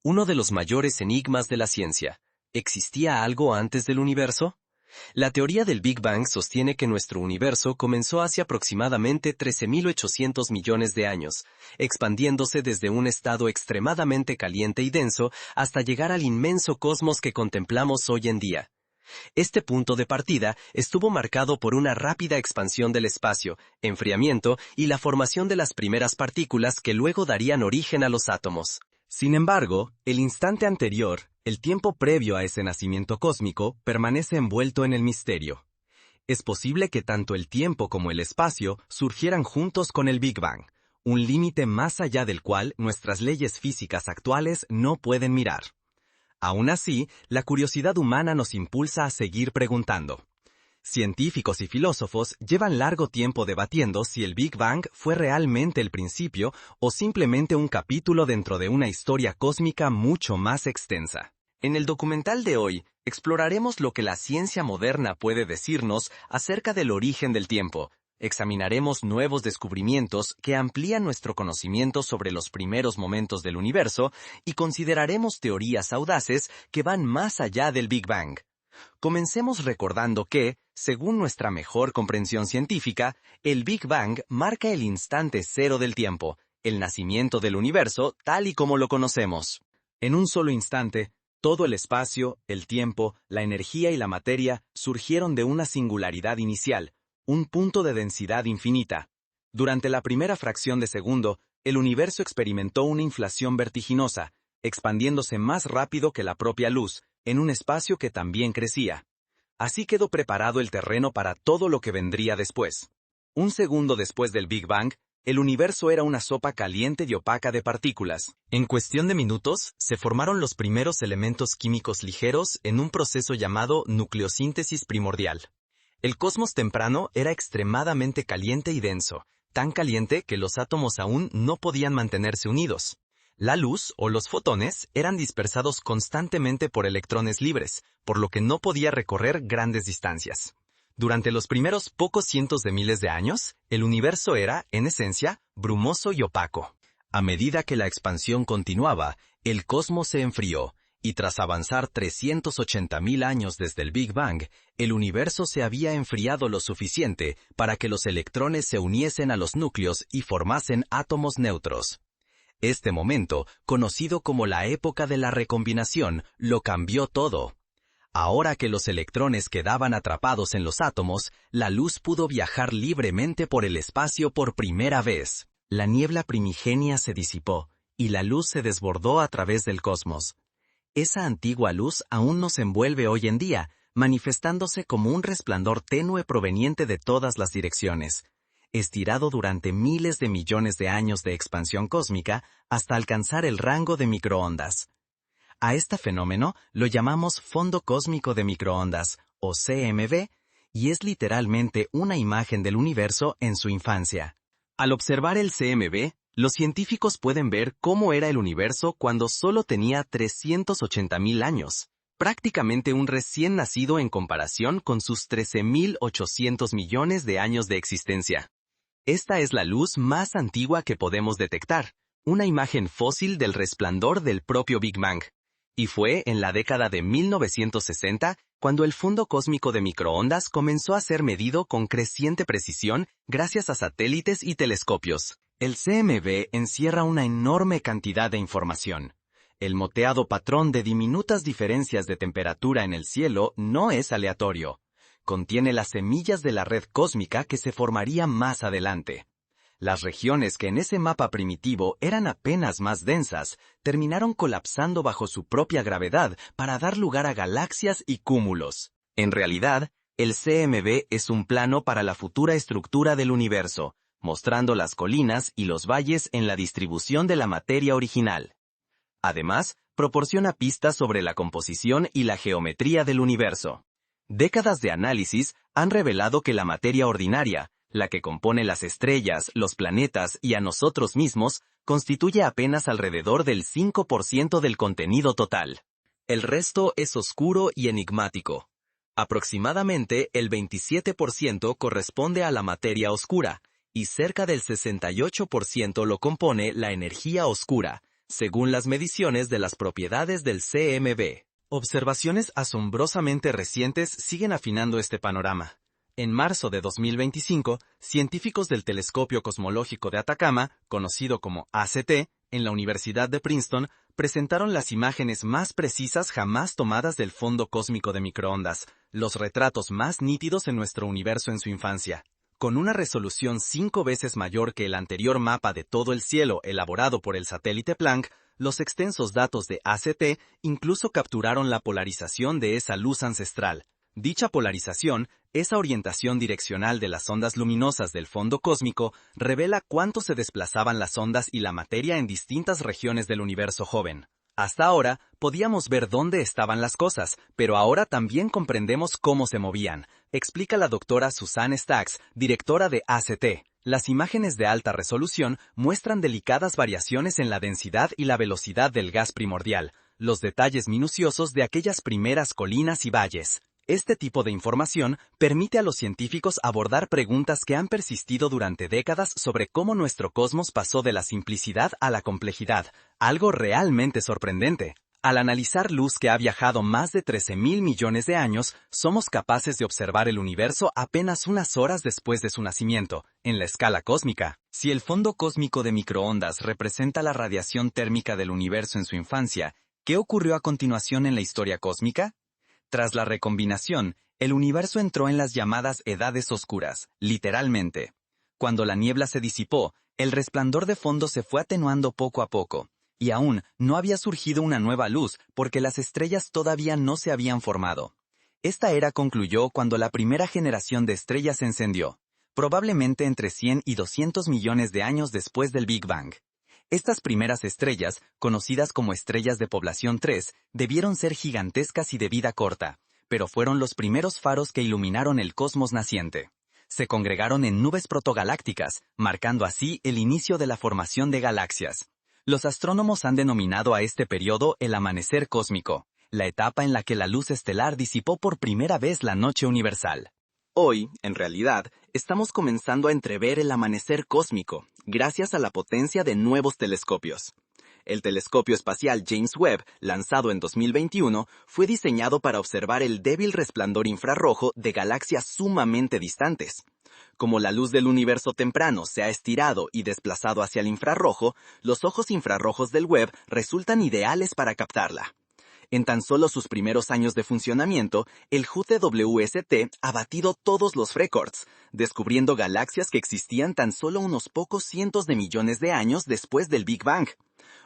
Uno de los mayores enigmas de la ciencia. ¿Existía algo antes del universo? La teoría del Big Bang sostiene que nuestro universo comenzó hace aproximadamente 13.800 millones de años, expandiéndose desde un estado extremadamente caliente y denso hasta llegar al inmenso cosmos que contemplamos hoy en día. Este punto de partida estuvo marcado por una rápida expansión del espacio, enfriamiento y la formación de las primeras partículas que luego darían origen a los átomos. Sin embargo, el instante anterior, el tiempo previo a ese nacimiento cósmico, permanece envuelto en el misterio. Es posible que tanto el tiempo como el espacio surgieran juntos con el Big Bang, un límite más allá del cual nuestras leyes físicas actuales no pueden mirar. Aún así, la curiosidad humana nos impulsa a seguir preguntando. Científicos y filósofos llevan largo tiempo debatiendo si el Big Bang fue realmente el principio o simplemente un capítulo dentro de una historia cósmica mucho más extensa. En el documental de hoy, exploraremos lo que la ciencia moderna puede decirnos acerca del origen del tiempo. Examinaremos nuevos descubrimientos que amplían nuestro conocimiento sobre los primeros momentos del universo y consideraremos teorías audaces que van más allá del Big Bang. Comencemos recordando que, según nuestra mejor comprensión científica, el Big Bang marca el instante cero del tiempo, el nacimiento del universo tal y como lo conocemos. En un solo instante, todo el espacio, el tiempo, la energía y la materia surgieron de una singularidad inicial, un punto de densidad infinita. Durante la primera fracción de segundo, el universo experimentó una inflación vertiginosa, expandiéndose más rápido que la propia luz, en un espacio que también crecía. Así quedó preparado el terreno para todo lo que vendría después. Un segundo después del Big Bang, el universo era una sopa caliente y opaca de partículas. En cuestión de minutos, se formaron los primeros elementos químicos ligeros en un proceso llamado nucleosíntesis primordial. El cosmos temprano era extremadamente caliente y denso, tan caliente que los átomos aún no podían mantenerse unidos. La luz, o los fotones, eran dispersados constantemente por electrones libres, por lo que no podía recorrer grandes distancias. Durante los primeros pocos cientos de miles de años, el universo era, en esencia, brumoso y opaco. A medida que la expansión continuaba, el cosmos se enfrió, y tras avanzar 380.000 años desde el Big Bang, el universo se había enfriado lo suficiente para que los electrones se uniesen a los núcleos y formasen átomos neutros. Este momento, conocido como la época de la recombinación, lo cambió todo. Ahora que los electrones quedaban atrapados en los átomos, la luz pudo viajar libremente por el espacio por primera vez. La niebla primigenia se disipó, y la luz se desbordó a través del cosmos. Esa antigua luz aún nos envuelve hoy en día, manifestándose como un resplandor tenue proveniente de todas las direcciones, estirado durante miles de millones de años de expansión cósmica hasta alcanzar el rango de microondas. A este fenómeno lo llamamos fondo cósmico de microondas, o CMB, y es literalmente una imagen del universo en su infancia. Al observar el CMB, los científicos pueden ver cómo era el universo cuando solo tenía 380.000 años, prácticamente un recién nacido en comparación con sus 13.800 millones de años de existencia. Esta es la luz más antigua que podemos detectar, una imagen fósil del resplandor del propio Big Bang. Y fue en la década de 1960 cuando el fondo cósmico de microondas comenzó a ser medido con creciente precisión gracias a satélites y telescopios. El CMB encierra una enorme cantidad de información. El moteado patrón de diminutas diferencias de temperatura en el cielo no es aleatorio. Contiene las semillas de la red cósmica que se formaría más adelante. Las regiones que en ese mapa primitivo eran apenas más densas, terminaron colapsando bajo su propia gravedad para dar lugar a galaxias y cúmulos. En realidad, el CMB es un plano para la futura estructura del universo, mostrando las colinas y los valles en la distribución de la materia original. Además, proporciona pistas sobre la composición y la geometría del universo. Décadas de análisis han revelado que la materia ordinaria, la que compone las estrellas, los planetas y a nosotros mismos, constituye apenas alrededor del 5% del contenido total. El resto es oscuro y enigmático. Aproximadamente el 27% corresponde a la materia oscura, y cerca del 68% lo compone la energía oscura, según las mediciones de las propiedades del CMB. Observaciones asombrosamente recientes siguen afinando este panorama. En marzo de 2025, científicos del Telescopio Cosmológico de Atacama, conocido como ACT, en la Universidad de Princeton, presentaron las imágenes más precisas jamás tomadas del fondo cósmico de microondas, los retratos más nítidos en nuestro universo en su infancia. Con una resolución 5 veces mayor que el anterior mapa de todo el cielo elaborado por el satélite Planck, los extensos datos de ACT incluso capturaron la polarización de esa luz ancestral. Dicha polarización, esa orientación direccional de las ondas luminosas del fondo cósmico, revela cuánto se desplazaban las ondas y la materia en distintas regiones del universo joven. Hasta ahora, podíamos ver dónde estaban las cosas, pero ahora también comprendemos cómo se movían, explica la doctora Susan Stacks, directora de ACT. Las imágenes de alta resolución muestran delicadas variaciones en la densidad y la velocidad del gas primordial, los detalles minuciosos de aquellas primeras colinas y valles. Este tipo de información permite a los científicos abordar preguntas que han persistido durante décadas sobre cómo nuestro cosmos pasó de la simplicidad a la complejidad, algo realmente sorprendente. Al analizar luz que ha viajado más de 13.000 millones de años, somos capaces de observar el universo apenas unas horas después de su nacimiento, en la escala cósmica. Si el fondo cósmico de microondas representa la radiación térmica del universo en su infancia, ¿qué ocurrió a continuación en la historia cósmica? Tras la recombinación, el universo entró en las llamadas edades oscuras, literalmente. Cuando la niebla se disipó, el resplandor de fondo se fue atenuando poco a poco, y aún no había surgido una nueva luz porque las estrellas todavía no se habían formado. Esta era concluyó cuando la primera generación de estrellas se encendió, probablemente entre 100 y 200 millones de años después del Big Bang. Estas primeras estrellas, conocidas como estrellas de población 3, debieron ser gigantescas y de vida corta, pero fueron los primeros faros que iluminaron el cosmos naciente. Se congregaron en nubes protogalácticas, marcando así el inicio de la formación de galaxias. Los astrónomos han denominado a este periodo el amanecer cósmico, la etapa en la que la luz estelar disipó por primera vez la noche universal. Hoy, en realidad, estamos comenzando a entrever el amanecer cósmico, gracias a la potencia de nuevos telescopios. El telescopio espacial James Webb, lanzado en 2021, fue diseñado para observar el débil resplandor infrarrojo de galaxias sumamente distantes. Como la luz del universo temprano se ha estirado y desplazado hacia el infrarrojo, los ojos infrarrojos del Webb resultan ideales para captarla. En tan solo sus primeros años de funcionamiento, el JWST ha batido todos los récords, descubriendo galaxias que existían tan solo unos pocos cientos de millones de años después del Big Bang.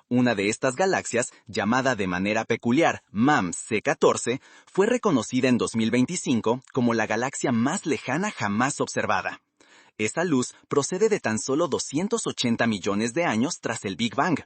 Una de estas galaxias, llamada de manera peculiar MAM C14, fue reconocida en 2025 como la galaxia más lejana jamás observada. Esa luz procede de tan solo 280 millones de años tras el Big Bang.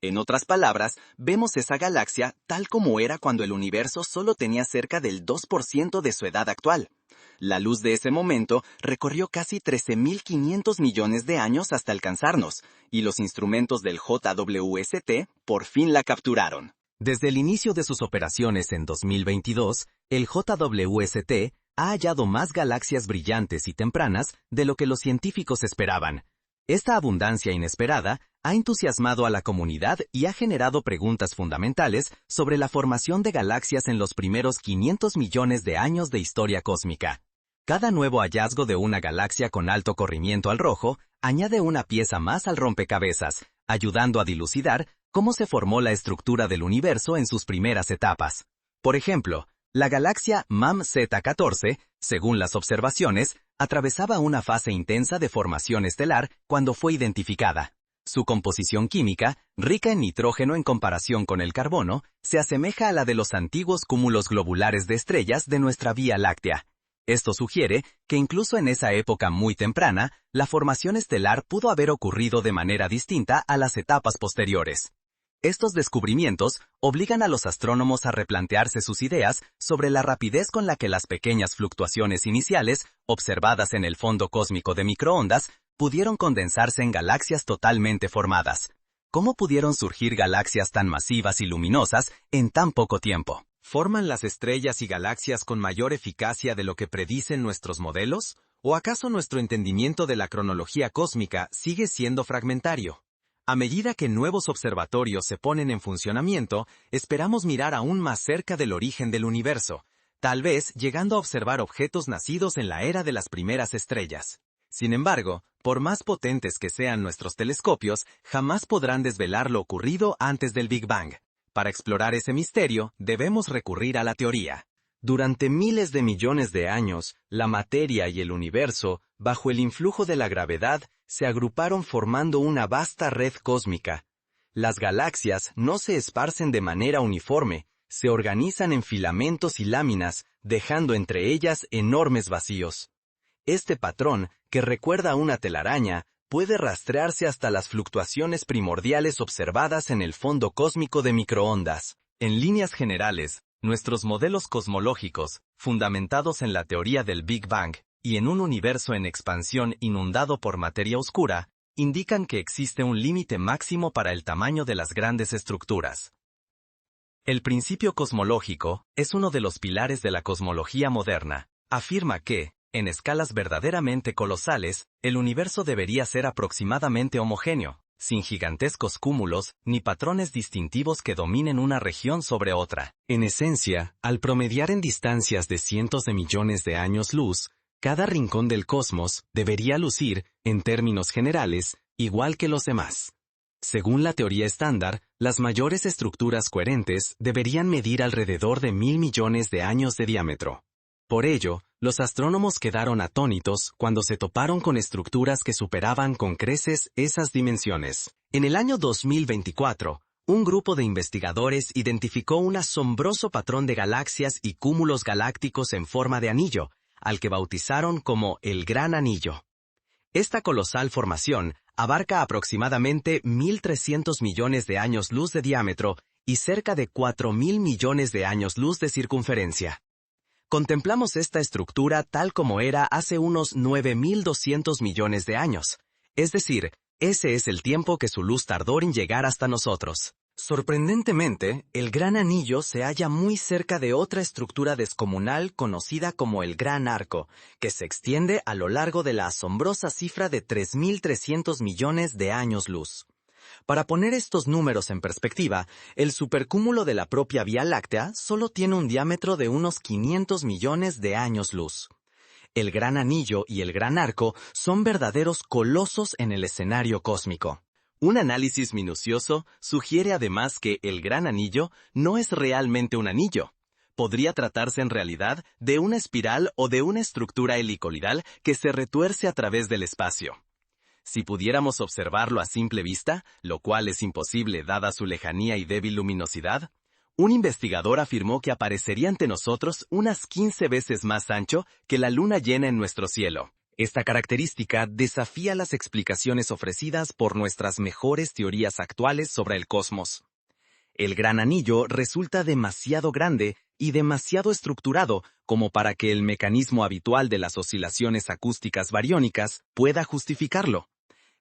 En otras palabras, vemos esa galaxia tal como era cuando el universo solo tenía cerca del 2% de su edad actual. La luz de ese momento recorrió casi 13.500 millones de años hasta alcanzarnos, y los instrumentos del JWST por fin la capturaron. Desde el inicio de sus operaciones en 2022, el JWST ha hallado más galaxias brillantes y tempranas de lo que los científicos esperaban. Esta abundancia inesperada ha entusiasmado a la comunidad y ha generado preguntas fundamentales sobre la formación de galaxias en los primeros 500 millones de años de historia cósmica. Cada nuevo hallazgo de una galaxia con alto corrimiento al rojo añade una pieza más al rompecabezas, ayudando a dilucidar cómo se formó la estructura del universo en sus primeras etapas. Por ejemplo, la galaxia MAM Z14, según las observaciones, atravesaba una fase intensa de formación estelar cuando fue identificada. Su composición química, rica en nitrógeno en comparación con el carbono, se asemeja a la de los antiguos cúmulos globulares de estrellas de nuestra Vía Láctea. Esto sugiere que incluso en esa época muy temprana, la formación estelar pudo haber ocurrido de manera distinta a las etapas posteriores. Estos descubrimientos obligan a los astrónomos a replantearse sus ideas sobre la rapidez con la que las pequeñas fluctuaciones iniciales, observadas en el fondo cósmico de microondas, pudieron condensarse en galaxias totalmente formadas. ¿Cómo pudieron surgir galaxias tan masivas y luminosas en tan poco tiempo? ¿Forman las estrellas y galaxias con mayor eficacia de lo que predicen nuestros modelos? ¿O acaso nuestro entendimiento de la cronología cósmica sigue siendo fragmentario? A medida que nuevos observatorios se ponen en funcionamiento, esperamos mirar aún más cerca del origen del universo, tal vez llegando a observar objetos nacidos en la era de las primeras estrellas. Sin embargo, por más potentes que sean nuestros telescopios, jamás podrán desvelar lo ocurrido antes del Big Bang. Para explorar ese misterio, debemos recurrir a la teoría. Durante miles de millones de años, la materia y el universo, bajo el influjo de la gravedad, se agruparon formando una vasta red cósmica. Las galaxias no se esparcen de manera uniforme, se organizan en filamentos y láminas, dejando entre ellas enormes vacíos. Este patrón, que recuerda a una telaraña, puede rastrearse hasta las fluctuaciones primordiales observadas en el fondo cósmico de microondas. En líneas generales, nuestros modelos cosmológicos, fundamentados en la teoría del Big Bang y en un universo en expansión inundado por materia oscura, indican que existe un límite máximo para el tamaño de las grandes estructuras. El principio cosmológico es uno de los pilares de la cosmología moderna. Afirma que, en escalas verdaderamente colosales, el universo debería ser aproximadamente homogéneo, sin gigantescos cúmulos ni patrones distintivos que dominen una región sobre otra. En esencia, al promediar en distancias de cientos de millones de años luz, cada rincón del cosmos debería lucir, en términos generales, igual que los demás. Según la teoría estándar, las mayores estructuras coherentes deberían medir alrededor de 1.000 millones de años de diámetro. Por ello, los astrónomos quedaron atónitos cuando se toparon con estructuras que superaban con creces esas dimensiones. En el año 2024, un grupo de investigadores identificó un asombroso patrón de galaxias y cúmulos galácticos en forma de anillo, al que bautizaron como el Gran Anillo. Esta colosal formación abarca aproximadamente 1.300 millones de años luz de diámetro y cerca de 4.000 millones de años luz de circunferencia. Contemplamos esta estructura tal como era hace unos 9.200 millones de años, es decir, ese es el tiempo que su luz tardó en llegar hasta nosotros. Sorprendentemente, el Gran Anillo se halla muy cerca de otra estructura descomunal conocida como el Gran Arco, que se extiende a lo largo de la asombrosa cifra de 3.300 millones de años luz. Para poner estos números en perspectiva, el supercúmulo de la propia Vía Láctea solo tiene un diámetro de unos 500 millones de años luz. El Gran Anillo y el Gran Arco son verdaderos colosos en el escenario cósmico. Un análisis minucioso sugiere además que el Gran Anillo no es realmente un anillo. Podría tratarse en realidad de una espiral o de una estructura helicoidal que se retuerce a través del espacio. Si pudiéramos observarlo a simple vista, lo cual es imposible dada su lejanía y débil luminosidad, un investigador afirmó que aparecería ante nosotros unas 15 veces más ancho que la luna llena en nuestro cielo. Esta característica desafía las explicaciones ofrecidas por nuestras mejores teorías actuales sobre el cosmos. El Gran Anillo resulta demasiado grande y demasiado estructurado como para que el mecanismo habitual de las oscilaciones acústicas bariónicas pueda justificarlo.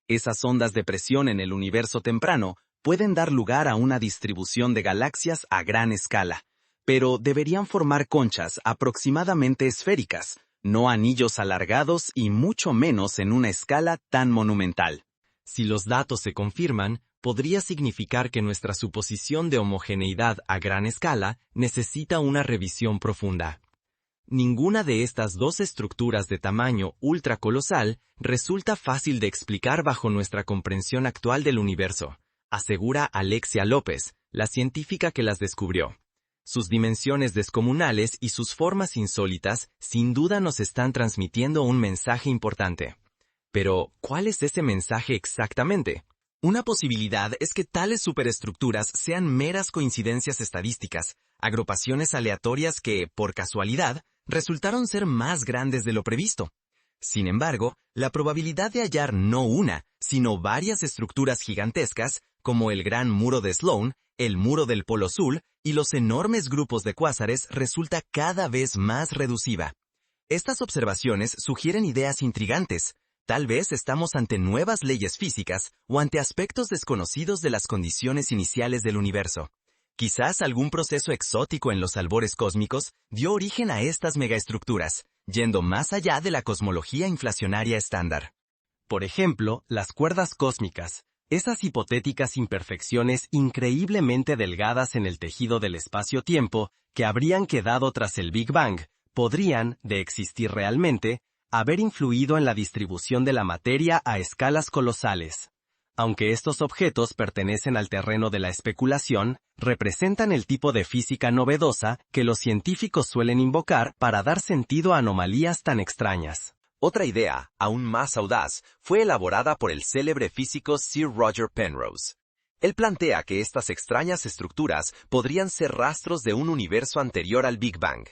Esas ondas de presión en el universo temprano pueden dar lugar a una distribución de galaxias a gran escala, pero deberían formar conchas aproximadamente esféricas, no anillos alargados y mucho menos en una escala tan monumental. Si los datos se confirman, podría significar que nuestra suposición de homogeneidad a gran escala necesita una revisión profunda. Ninguna de estas dos estructuras de tamaño ultracolosal resulta fácil de explicar bajo nuestra comprensión actual del universo, asegura Alexia López, la científica que las descubrió. Sus dimensiones descomunales y sus formas insólitas sin duda nos están transmitiendo un mensaje importante. Pero, ¿cuál es ese mensaje exactamente? Una posibilidad es que tales superestructuras sean meras coincidencias estadísticas, agrupaciones aleatorias que, por casualidad, resultaron ser más grandes de lo previsto. Sin embargo, la probabilidad de hallar no una, sino varias estructuras gigantescas, como el Gran Muro de Sloan, el Muro del Polo Sur y los enormes grupos de cuásares resulta cada vez más reducida. Estas observaciones sugieren ideas intrigantes. Tal vez estamos ante nuevas leyes físicas o ante aspectos desconocidos de las condiciones iniciales del universo. Quizás algún proceso exótico en los albores cósmicos dio origen a estas megaestructuras, yendo más allá de la cosmología inflacionaria estándar. Por ejemplo, las cuerdas cósmicas, Esas hipotéticas imperfecciones increíblemente delgadas en el tejido del espacio-tiempo que habrían quedado tras el Big Bang podrían, de existir realmente, haber influido en la distribución de la materia a escalas colosales. Aunque estos objetos pertenecen al terreno de la especulación, representan el tipo de física novedosa que los científicos suelen invocar para dar sentido a anomalías tan extrañas. Otra idea, aún más audaz, fue elaborada por el célebre físico Sir Roger Penrose. Él plantea que estas extrañas estructuras podrían ser rastros de un universo anterior al Big Bang.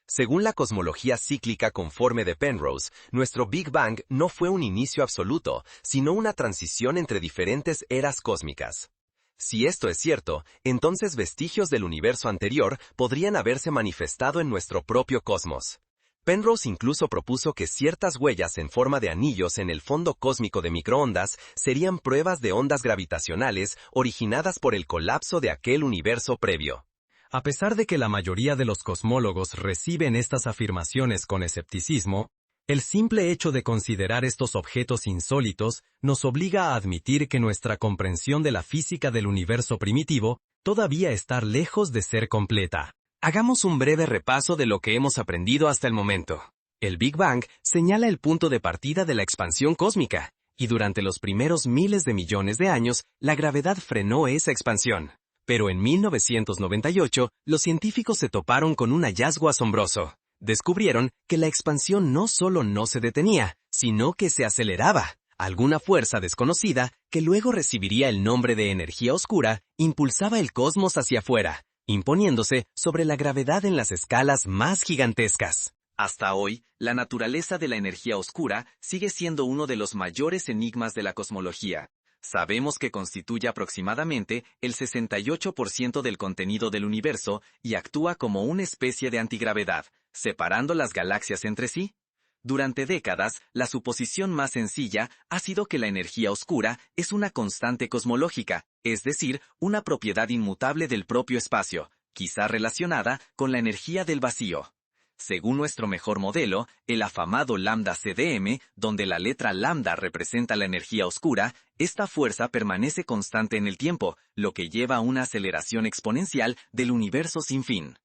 Según la cosmología cíclica conforme de Penrose, nuestro Big Bang no fue un inicio absoluto, sino una transición entre diferentes eras cósmicas. Si esto es cierto, entonces vestigios del universo anterior podrían haberse manifestado en nuestro propio cosmos. Penrose incluso propuso que ciertas huellas en forma de anillos en el fondo cósmico de microondas serían pruebas de ondas gravitacionales originadas por el colapso de aquel universo previo. A pesar de que la mayoría de los cosmólogos reciben estas afirmaciones con escepticismo, el simple hecho de considerar estos objetos insólitos nos obliga a admitir que nuestra comprensión de la física del universo primitivo todavía está lejos de ser completa. Hagamos un breve repaso de lo que hemos aprendido hasta el momento. El Big Bang señala el punto de partida de la expansión cósmica, y durante los primeros miles de millones de años, la gravedad frenó esa expansión. Pero en 1998, los científicos se toparon con un hallazgo asombroso. Descubrieron que la expansión no solo no se detenía, sino que se aceleraba. Alguna fuerza desconocida, que luego recibiría el nombre de energía oscura, impulsaba el cosmos hacia afuera, imponiéndose sobre la gravedad en las escalas más gigantescas. Hasta hoy, la naturaleza de la energía oscura sigue siendo uno de los mayores enigmas de la cosmología. Sabemos que constituye aproximadamente el 68% del contenido del universo y actúa como una especie de antigravedad, separando las galaxias entre sí. Durante décadas, la suposición más sencilla ha sido que la energía oscura es una constante cosmológica, es decir, una propiedad inmutable del propio espacio, quizá relacionada con la energía del vacío. Según nuestro mejor modelo, el afamado lambda CDM, donde la letra lambda representa la energía oscura, esta fuerza permanece constante en el tiempo, lo que lleva a una aceleración exponencial del universo sin fin.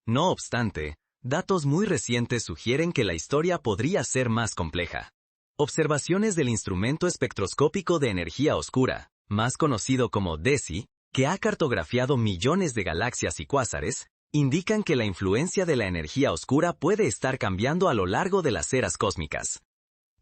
No obstante, datos muy recientes sugieren que la historia podría ser más compleja. Observaciones del instrumento espectroscópico de energía oscura, más conocido como DESI, que ha cartografiado millones de galaxias y cuásares, indican que la influencia de la energía oscura puede estar cambiando a lo largo de las eras cósmicas.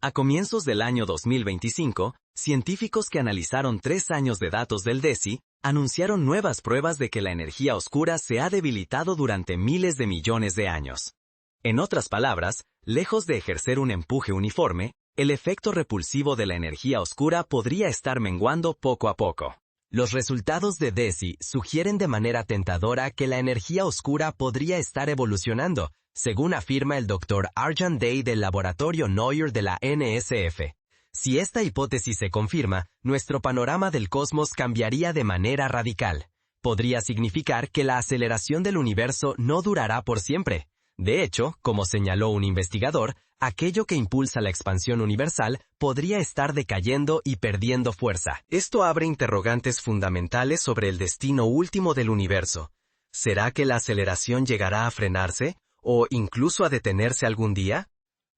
A comienzos del año 2025, científicos que analizaron 3 años de datos del DESI anunciaron nuevas pruebas de que la energía oscura se ha debilitado durante miles de millones de años. En otras palabras, lejos de ejercer un empuje uniforme, el efecto repulsivo de la energía oscura podría estar menguando poco a poco. Los resultados de DESI sugieren de manera tentadora que la energía oscura podría estar evolucionando, según afirma el Dr. Arjan Day del laboratorio Neuer de la NSF. Si esta hipótesis se confirma, nuestro panorama del cosmos cambiaría de manera radical. Podría significar que la aceleración del universo no durará por siempre. De hecho, como señaló un investigador, aquello que impulsa la expansión universal podría estar decayendo y perdiendo fuerza. Esto abre interrogantes fundamentales sobre el destino último del universo. ¿Será que la aceleración llegará a frenarse, o incluso a detenerse algún día?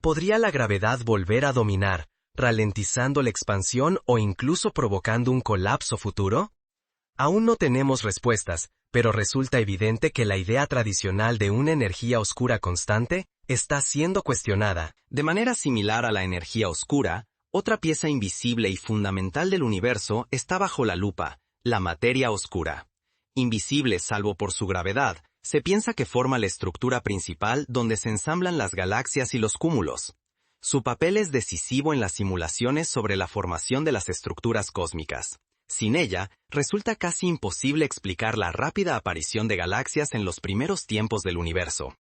¿Podría la gravedad volver a dominar, ralentizando la expansión o incluso provocando un colapso futuro? Aún no tenemos respuestas, pero resulta evidente que la idea tradicional de una energía oscura constante está siendo cuestionada. De manera similar a la energía oscura, otra pieza invisible y fundamental del universo está bajo la lupa, la materia oscura. Invisible salvo por su gravedad, se piensa que forma la estructura principal donde se ensamblan las galaxias y los cúmulos. Su papel es decisivo en las simulaciones sobre la formación de las estructuras cósmicas. Sin ella, resulta casi imposible explicar la rápida aparición de galaxias en los primeros tiempos del universo.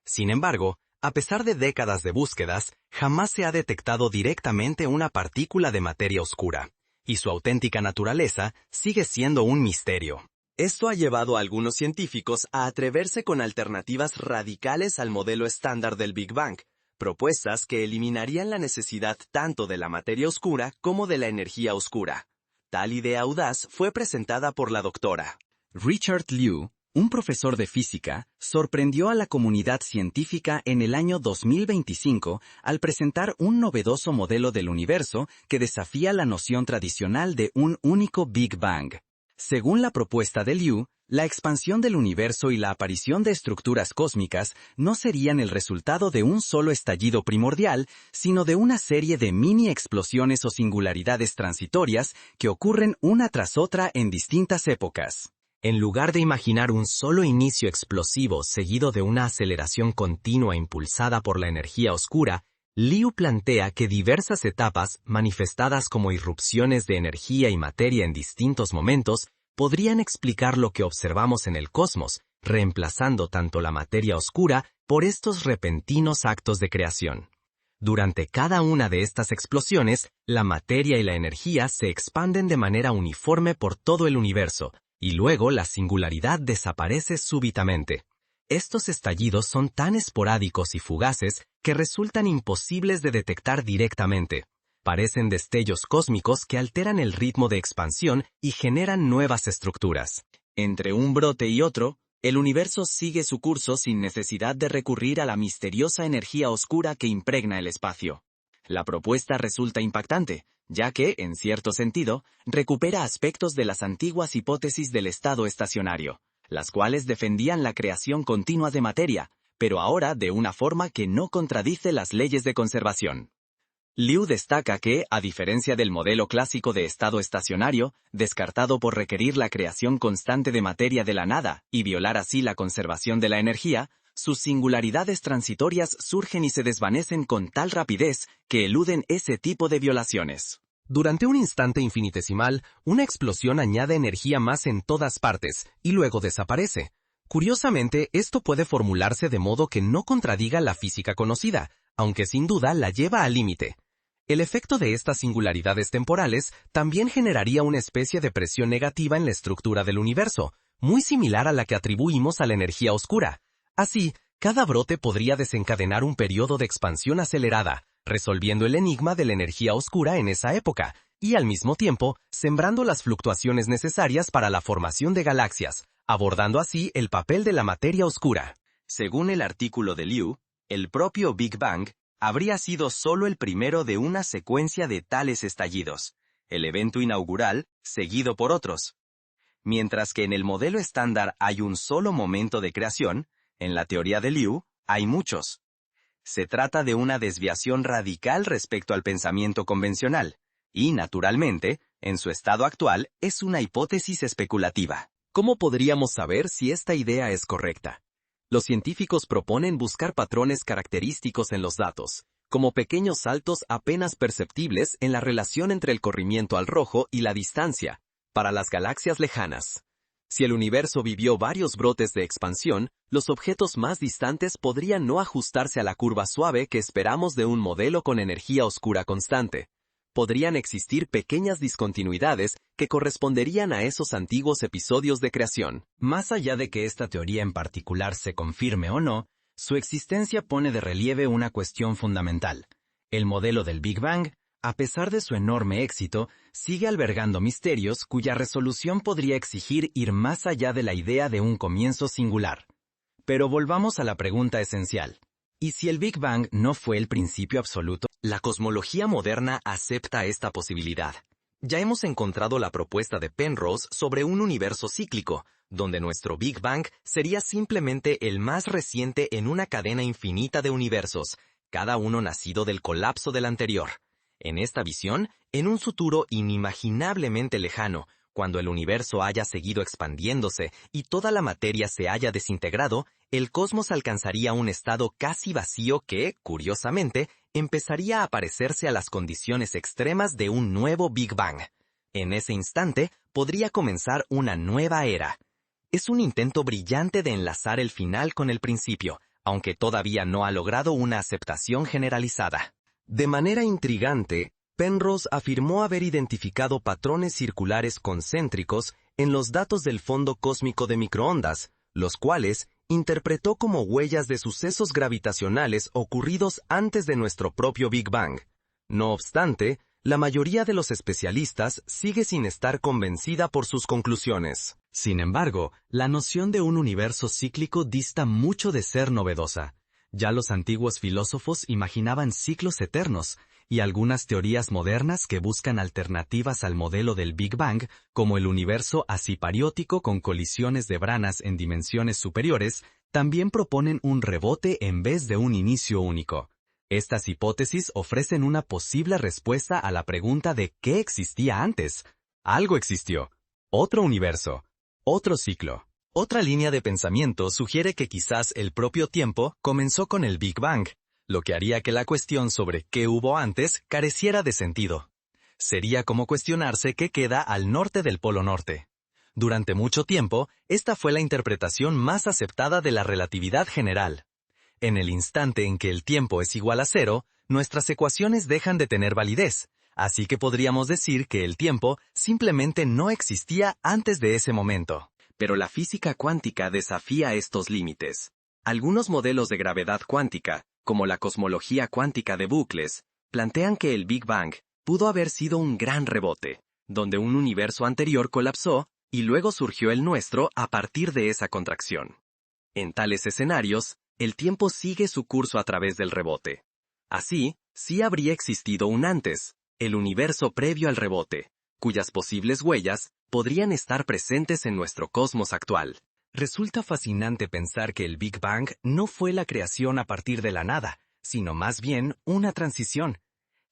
Sin embargo, a pesar de décadas de búsquedas, jamás se ha detectado directamente una partícula de materia oscura, y su auténtica naturaleza sigue siendo un misterio. Esto ha llevado a algunos científicos a atreverse con alternativas radicales al modelo estándar del Big Bang, propuestas que eliminarían la necesidad tanto de la materia oscura como de la energía oscura. Tal idea audaz fue presentada por la doctora Richard Liu, un profesor de física, sorprendió a la comunidad científica en el año 2025 al presentar un novedoso modelo del universo que desafía la noción tradicional de un único Big Bang. Según la propuesta de Liu, la expansión del universo y la aparición de estructuras cósmicas no serían el resultado de un solo estallido primordial, sino de una serie de mini explosiones o singularidades transitorias que ocurren una tras otra en distintas épocas. En lugar de imaginar un solo inicio explosivo seguido de una aceleración continua impulsada por la energía oscura, Liu plantea que diversas etapas, manifestadas como irrupciones de energía y materia en distintos momentos, podrían explicar lo que observamos en el cosmos, reemplazando tanto la materia oscura por estos repentinos actos de creación. Durante cada una de estas explosiones, la materia y la energía se expanden de manera uniforme por todo el universo, y luego la singularidad desaparece súbitamente. Estos estallidos son tan esporádicos y fugaces que resultan imposibles de detectar directamente. Parecen destellos cósmicos que alteran el ritmo de expansión y generan nuevas estructuras. Entre un brote y otro, el universo sigue su curso sin necesidad de recurrir a la misteriosa energía oscura que impregna el espacio. La propuesta resulta impactante, ya que, en cierto sentido, recupera aspectos de las antiguas hipótesis del estado estacionario, las cuales defendían la creación continua de materia, pero ahora de una forma que no contradice las leyes de conservación. Liu destaca que, a diferencia del modelo clásico de estado estacionario, descartado por requerir la creación constante de materia de la nada y violar así la conservación de la energía, sus singularidades transitorias surgen y se desvanecen con tal rapidez que eluden ese tipo de violaciones. Durante un instante infinitesimal, una explosión añade energía más en todas partes, y luego desaparece. Curiosamente, esto puede formularse de modo que no contradiga la física conocida, aunque sin duda la lleva al límite. El efecto de estas singularidades temporales también generaría una especie de presión negativa en la estructura del universo, muy similar a la que atribuimos a la energía oscura. Así, cada brote podría desencadenar un periodo de expansión acelerada, resolviendo el enigma de la energía oscura en esa época, y al mismo tiempo, sembrando las fluctuaciones necesarias para la formación de galaxias, abordando así el papel de la materia oscura. Según el artículo de Liu, el propio Big Bang habría sido solo el primero de una secuencia de tales estallidos, el evento inaugural, seguido por otros. Mientras que en el modelo estándar hay un solo momento de creación, en la teoría de Liu hay muchos. Se trata de una desviación radical respecto al pensamiento convencional, y, naturalmente, en su estado actual, es una hipótesis especulativa. ¿Cómo podríamos saber si esta idea es correcta? Los científicos proponen buscar patrones característicos en los datos, como pequeños saltos apenas perceptibles en la relación entre el corrimiento al rojo y la distancia, para las galaxias lejanas. Si el universo vivió varios brotes de expansión, los objetos más distantes podrían no ajustarse a la curva suave que esperamos de un modelo con energía oscura constante. Podrían existir pequeñas discontinuidades que corresponderían a esos antiguos episodios de creación. Más allá de que esta teoría en particular se confirme o no, su existencia pone de relieve una cuestión fundamental. El modelo del Big Bang, a pesar de su enorme éxito, sigue albergando misterios cuya resolución podría exigir ir más allá de la idea de un comienzo singular. Pero volvamos a la pregunta esencial. ¿Y si el Big Bang no fue el principio absoluto? La cosmología moderna acepta esta posibilidad. Ya hemos encontrado la propuesta de Penrose sobre un universo cíclico, donde nuestro Big Bang sería simplemente el más reciente en una cadena infinita de universos, cada uno nacido del colapso del anterior. En esta visión, en un futuro inimaginablemente lejano, cuando el universo haya seguido expandiéndose y toda la materia se haya desintegrado, el cosmos alcanzaría un estado casi vacío que, curiosamente, empezaría a parecerse a las condiciones extremas de un nuevo Big Bang. En ese instante, podría comenzar una nueva era. Es un intento brillante de enlazar el final con el principio, aunque todavía no ha logrado una aceptación generalizada. De manera intrigante, Penrose afirmó haber identificado patrones circulares concéntricos en los datos del fondo cósmico de microondas, los cuales interpretó como huellas de sucesos gravitacionales ocurridos antes de nuestro propio Big Bang. No obstante, La mayoría de los especialistas sigue sin estar convencida por sus conclusiones. Sin embargo, la noción de un universo cíclico dista mucho de ser novedosa. Ya los antiguos filósofos imaginaban ciclos eternos, y algunas teorías modernas que buscan alternativas al modelo del Big Bang, como el universo asipariótico con colisiones de branas en dimensiones superiores, también proponen un rebote en vez de un inicio único. Estas hipótesis ofrecen una posible respuesta a la pregunta de ¿qué existía antes? Algo existió. Otro universo. Otro ciclo. Otra línea de pensamiento sugiere que quizás el propio tiempo comenzó con el Big Bang, lo que haría que la cuestión sobre qué hubo antes careciera de sentido. Sería como cuestionarse qué queda al norte del Polo Norte. Durante mucho tiempo, esta fue la interpretación más aceptada de la relatividad general. En el instante en que el tiempo es igual a cero, nuestras ecuaciones dejan de tener validez, así que podríamos decir que el tiempo simplemente no existía antes de ese momento. Pero la física cuántica desafía estos límites. Algunos modelos de gravedad cuántica, como la cosmología cuántica de bucles, plantean que el Big Bang pudo haber sido un gran rebote, donde un universo anterior colapsó y luego surgió el nuestro a partir de esa contracción. En tales escenarios, el tiempo sigue su curso a través del rebote. Así, sí habría existido un antes, el universo previo al rebote, cuyas posibles huellas podrían estar presentes en nuestro cosmos actual. Resulta fascinante pensar que el Big Bang no fue la creación a partir de la nada, sino más bien una transición.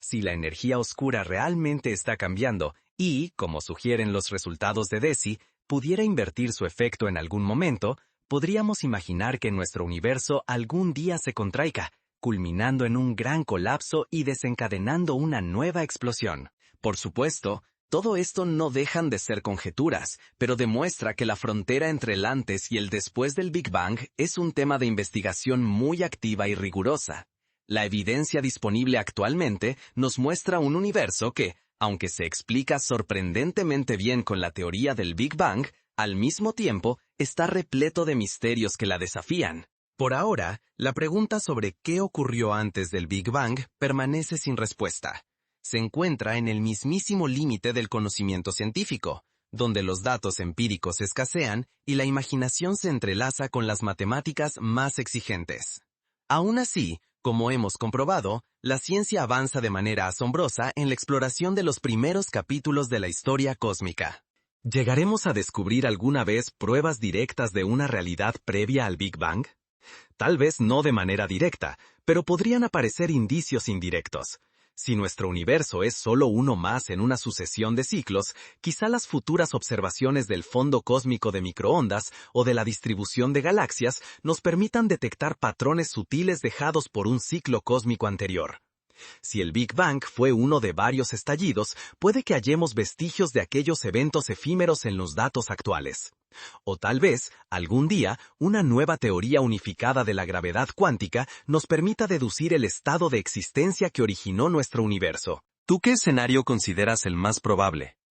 Si la energía oscura realmente está cambiando y, como sugieren los resultados de DESI, pudiera invertir su efecto en algún momento, podríamos imaginar que nuestro universo algún día se contraiga, culminando en un gran colapso y desencadenando una nueva explosión. Por supuesto, todo esto no dejan de ser conjeturas, pero demuestra que la frontera entre el antes y el después del Big Bang es un tema de investigación muy activa y rigurosa. La evidencia disponible actualmente nos muestra un universo que, aunque se explica sorprendentemente bien con la teoría del Big Bang, al mismo tiempo está repleto de misterios que la desafían. Por ahora, la pregunta sobre qué ocurrió antes del Big Bang permanece sin respuesta. Se encuentra en el mismísimo límite del conocimiento científico, donde los datos empíricos escasean y la imaginación se entrelaza con las matemáticas más exigentes. Aún así, como hemos comprobado, la ciencia avanza de manera asombrosa en la exploración de los primeros capítulos de la historia cósmica. ¿Llegaremos a descubrir alguna vez pruebas directas de una realidad previa al Big Bang? Tal vez no de manera directa, pero podrían aparecer indicios indirectos. Si nuestro universo es solo uno más en una sucesión de ciclos, quizá las futuras observaciones del fondo cósmico de microondas o de la distribución de galaxias nos permitan detectar patrones sutiles dejados por un ciclo cósmico anterior. Si el Big Bang fue uno de varios estallidos, puede que hallemos vestigios de aquellos eventos efímeros en los datos actuales. O tal vez, algún día, una nueva teoría unificada de la gravedad cuántica nos permita deducir el estado de existencia que originó nuestro universo. ¿Tú qué escenario consideras el más probable?